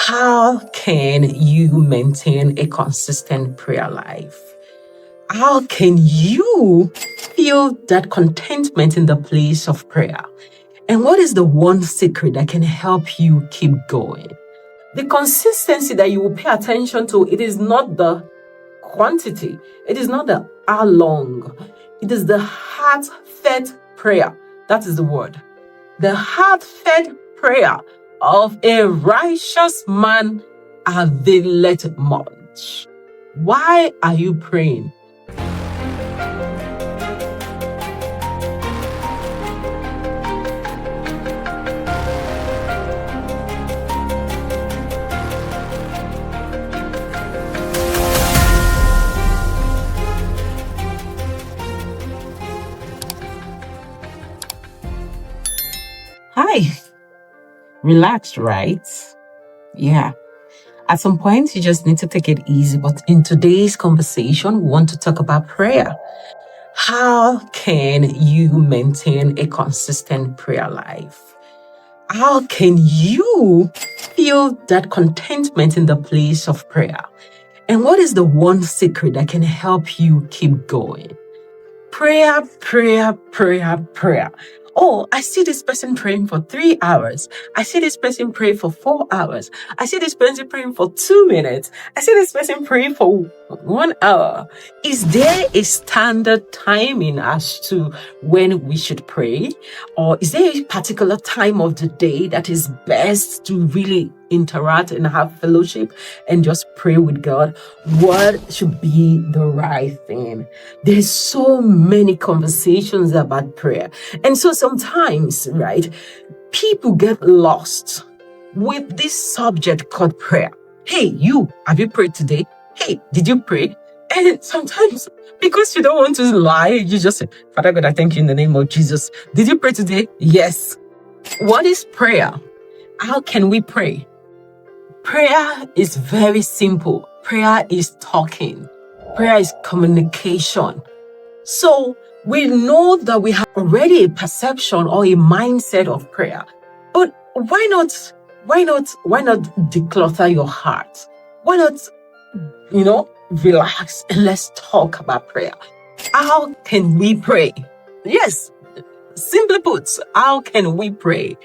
How can you maintain a consistent prayer life? How can you feel that contentment in the place of prayer? And what is the one secret that can help you keep going? The consistency that you will pay attention to, it is not the quantity. It is not the how long. It is the heartfelt prayer. That is the word. The heartfelt prayer of a righteous man availeth much. Why are you praying? Hi. Relaxed, right? Yeah. At some point, you just need to take it easy. But in today's conversation, we want to talk about prayer. How can you maintain a consistent prayer life? How can you feel that contentment in the place of prayer? And what is the one secret that can help you keep going? Prayer, prayer, prayer, prayer. Oh, I see this person praying for 3 hours. I see this person praying for 4 hours. I see this person praying for 2 minutes. I see this person praying for 1 hour. Is there a standard timing as to when we should pray? Or is there a particular time of the day that is best to really interact and have fellowship and just pray with God? What should be the right thing? There's so many conversations about prayer. And so sometimes, right, people get lost with this subject called prayer. Hey, have you prayed today? Hey, did you pray? And sometimes, because you don't want to lie, you just say, Father God, I thank you in the name of Jesus. Did you pray today? Yes. What is prayer? How can we pray? Prayer is very simple. Prayer is talking. Prayer is communication. So we know that we have already a perception or a mindset of prayer. But why not declutter your heart? Why not, relax and let's talk about prayer. How can we pray? Yes, simply put, how can we pray?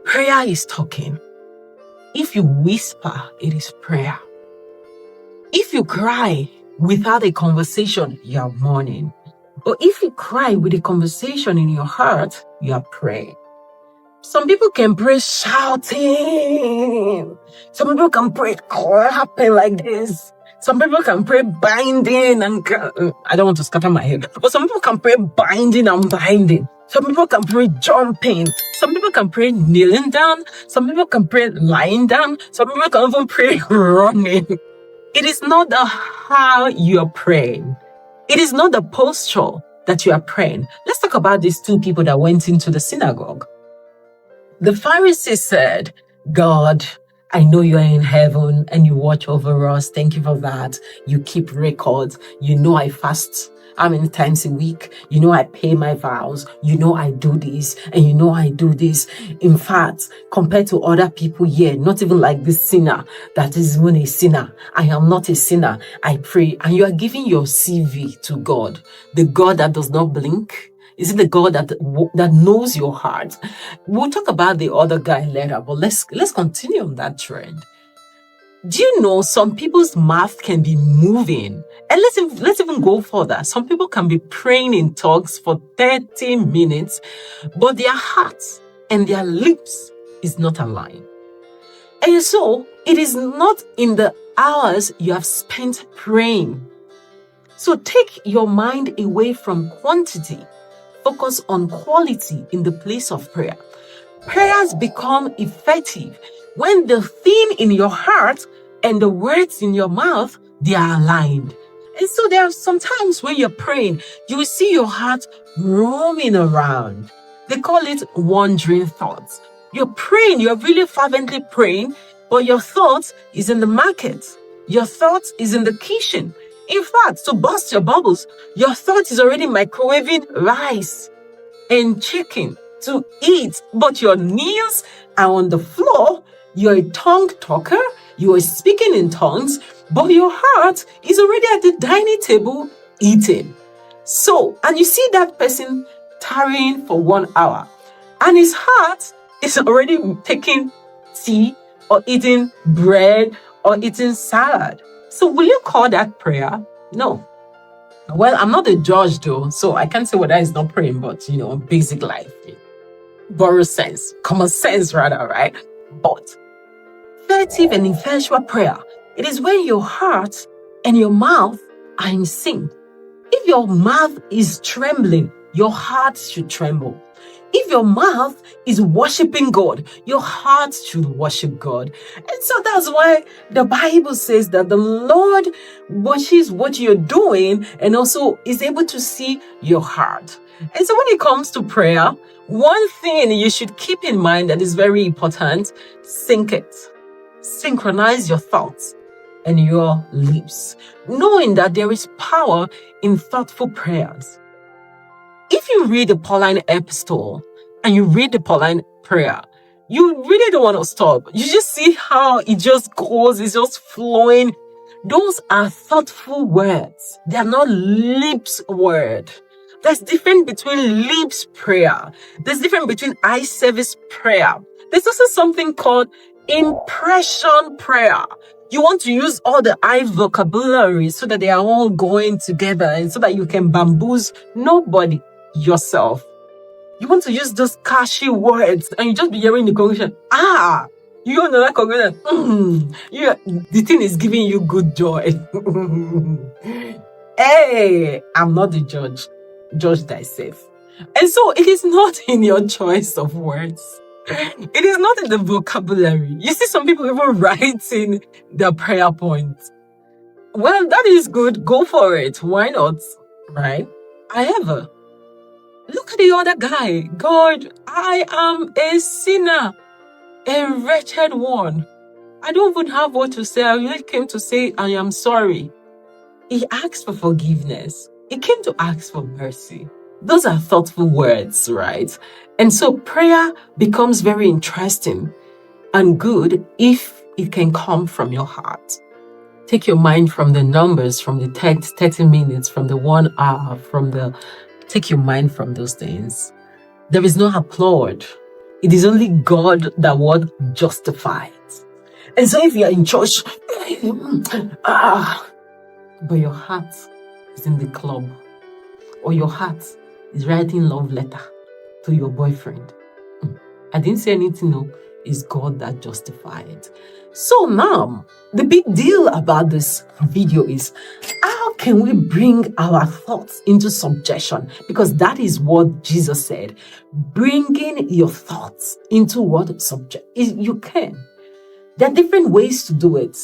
Prayer is talking. If you whisper, it is prayer. If you cry without a conversation, you are mourning. But if you cry with a conversation in your heart, you are praying. Some people can pray shouting. Some people can pray clapping like this. Some people can pray binding and I don't want to scatter my head. But some people can pray binding and binding. Some people can pray jumping. Some people can pray kneeling down. Some people can pray lying down. Some people can even pray running. It is not the how you are praying. It is not the posture that you are praying. Let's talk about these two people that went into the synagogue. The Pharisees said, God, I know you are in heaven and you watch over us. Thank you for that. You keep records. You know I fast how many times a week. You know I pay my vows. You know I do this and you know I do this. In fact, compared to other people here, not even like this sinner that is even a sinner. I am not a sinner. I pray. And you are giving your CV to God, the God that does not blink. Is it the God that knows your heart? We'll talk about the other guy later, but let's continue on that trend. Do you know some people's mouth can be moving? And let's even go further. Some people can be praying in tongues for 30 minutes, but their hearts and their lips is not aligned. And so it is not in the hours you have spent praying. So take your mind away from quantity. Focus on quality in the place of prayer. Prayers become effective when the thing in your heart and the words in your mouth, they are aligned. And so there are some times when you're praying, you will see your heart roaming around. They call it wandering thoughts. You're praying, you're really fervently praying, but your thought is in the market. Your thought is in the kitchen. In fact, to burst your bubbles, your thought is already microwaving rice and chicken to eat, but your knees are on the floor You're a tongue talker, you are speaking in tongues, but your heart is already at the dining table eating. So, and you see that person tarrying for 1 hour, and his heart is already taking tea or eating bread or eating salad. So will you call that prayer? No. Well, I'm not a judge though, so I can't say whether it's not praying, but basic life, borrow sense, common sense rather, right? But effective and effectual prayer, it is when your heart and your mouth are in sync. If your mouth is trembling, your heart should tremble. If your mouth is worshiping God, your heart should worship God. And so that's why the Bible says that the Lord watches what you're doing and also is able to see your heart. And so when it comes to prayer, one thing you should keep in mind that is very important, sync it. Synchronize your thoughts and your lips, knowing that there is power in thoughtful prayers. If you read the Pauline epistle and you read the Pauline prayer, you really don't want to stop. You just see how it just goes, it's just flowing. Those are thoughtful words. They are not lips word. There's difference between lips prayer. There's difference between eye service prayer. There's also something called impression prayer. You want to use all the eye vocabulary so that they are all going together and so that you can bamboozle nobody, yourself. You want to use those catchy words and you just be hearing the congregation. You know that congregation. The thing is giving you good joy. Hey, I'm not the judge. Judge thyself. And so it is not in your choice of words. It is not in the vocabulary. You see some people even writing their prayer points. Well, that is good. Go for it. Why not? Right? However, look at the other guy. God, I am a sinner, a wretched one. I don't even have what to say. I really came to say I am sorry. He asked for forgiveness. He came to ask for mercy. Those are thoughtful words, right? And so prayer becomes very interesting and good if it can come from your heart. Take your mind from the numbers, from the text, 30 minutes, from the 1 hour, take your mind from those things. There is no applaud. It is only God that would justify it. And so if you are in church, but your heart is in the club, or your heart is writing love letter to your boyfriend. I didn't say anything, no. It's God that justified it. So now, the big deal about this video is, how can we bring our thoughts into subjection? Because that is what Jesus said. Bringing your thoughts into what subject? You can. There are different ways to do it.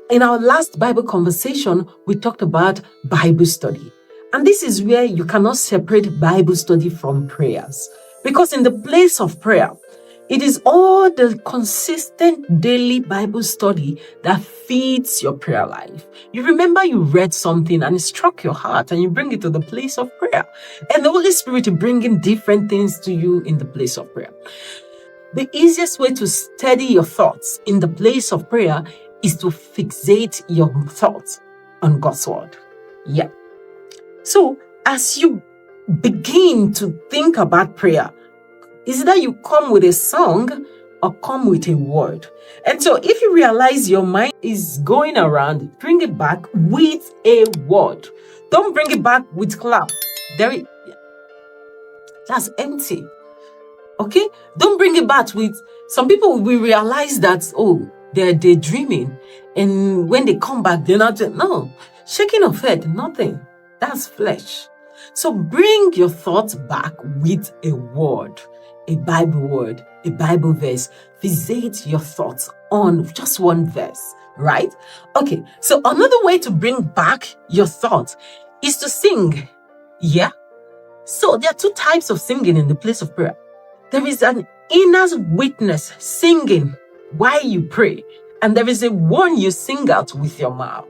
In our last Bible conversation, we talked about Bible study. And this is where you cannot separate Bible study from prayers. Because in the place of prayer, it is all the consistent daily Bible study that feeds your prayer life. You remember you read something and it struck your heart and you bring it to the place of prayer. And the Holy Spirit is bringing different things to you in the place of prayer. The easiest way to steady your thoughts in the place of prayer is to fixate your thoughts on God's word. Yeah. So as you begin to think about prayer, is that you come with a song or come with a word. And so if you realize your mind is going around, bring it back with a word. Don't bring it back with clap. That's empty. Okay? Don't bring it back with, some people will realize that, they're daydreaming. And when they come back, they're not, no. Shaking of head, nothing. That's flesh. So bring your thoughts back with a word, a Bible verse. Fixate your thoughts on just one verse, right? Okay, so another way to bring back your thoughts is to sing. Yeah? So there are two types of singing in the place of prayer. There is an inner witness singing while you pray. and there is a one you sing out with your mouth.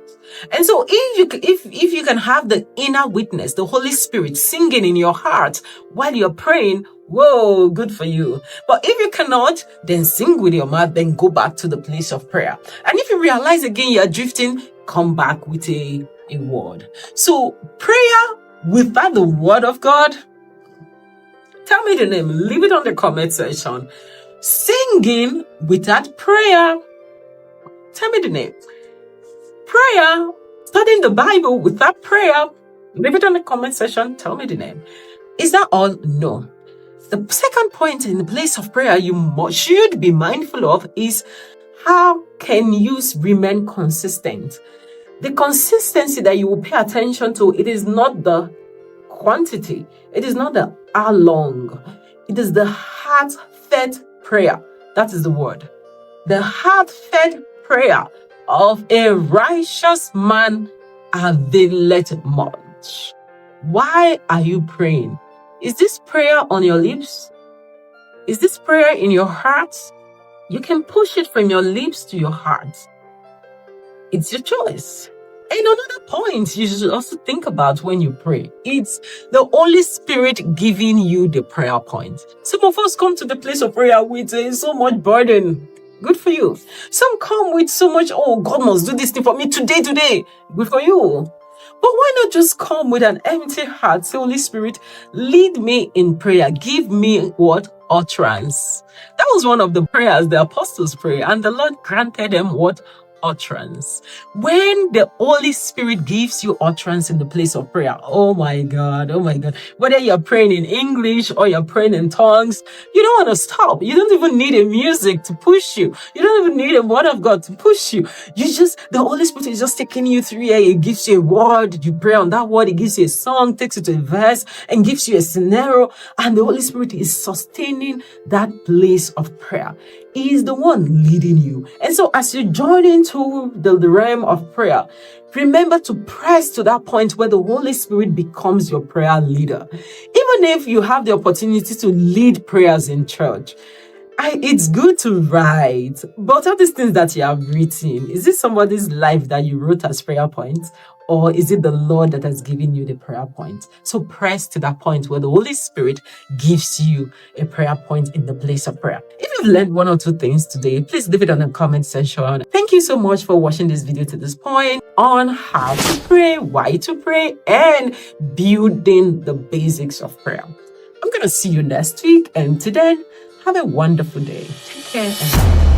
And so if you can have the inner witness, the Holy Spirit singing in your heart while you're praying, whoa, good for you. But if you cannot, then sing with your mouth, then go back to the place of prayer. And if you realize again you're drifting, come back with a word. So prayer without the word of God, tell me the name, leave it on the comment section. Singing without prayer, tell me the name. Prayer, studying the Bible without prayer, leave it on the comment section, tell me the name. Is that all? No. The second point in the place of prayer you should be mindful of is how can you remain consistent? The consistency that you will pay attention to, it is not the quantity, it is not the how long, it is the heartfelt prayer. That is the word. The heartfelt prayer of a righteous man availeth much. Why are you praying? Is this prayer on your lips? Is this prayer in your heart? You can push it from your lips to your heart. It's your choice. And another point you should also think about when you pray, it's the Holy Spirit giving you the prayer point. Some of us come to the place of prayer with so much burden. Good for you. Some come with so much, oh, God must do this thing for me today. Good for you. But why not just come with an empty heart? Say, Holy Spirit, lead me in prayer. Give me what? Utterance. That was one of the prayers the apostles prayed, and the Lord granted them what? Utterance. When the Holy Spirit gives you utterance in the place of prayer, oh my God, whether you're praying in English or you're praying in tongues, you don't want to stop. You don't even need a music to push you. You don't even need a word of God to push you. The Holy Spirit is just taking you through here. It gives you a word, you pray on that word, it gives you a song, takes you to a verse, and gives you a scenario, and the Holy Spirit is sustaining that place of prayer. He is the one leading you. And so as you join into the realm of prayer, remember to press to that point where the Holy Spirit becomes your prayer leader. Even if you have the opportunity to lead prayers in church, it's good to write, but all these things that you have written, is it somebody's life that you wrote as prayer points? Or is it the Lord that has given you the prayer point? So press to that point where the Holy Spirit gives you a prayer point in the place of prayer. If you've learned one or two things today, please leave it on the comment section. Thank you so much for watching this video to this point on how to pray, why to pray, and building the basics of prayer. I'm going to see you next week, and till then, have a wonderful day. Take care.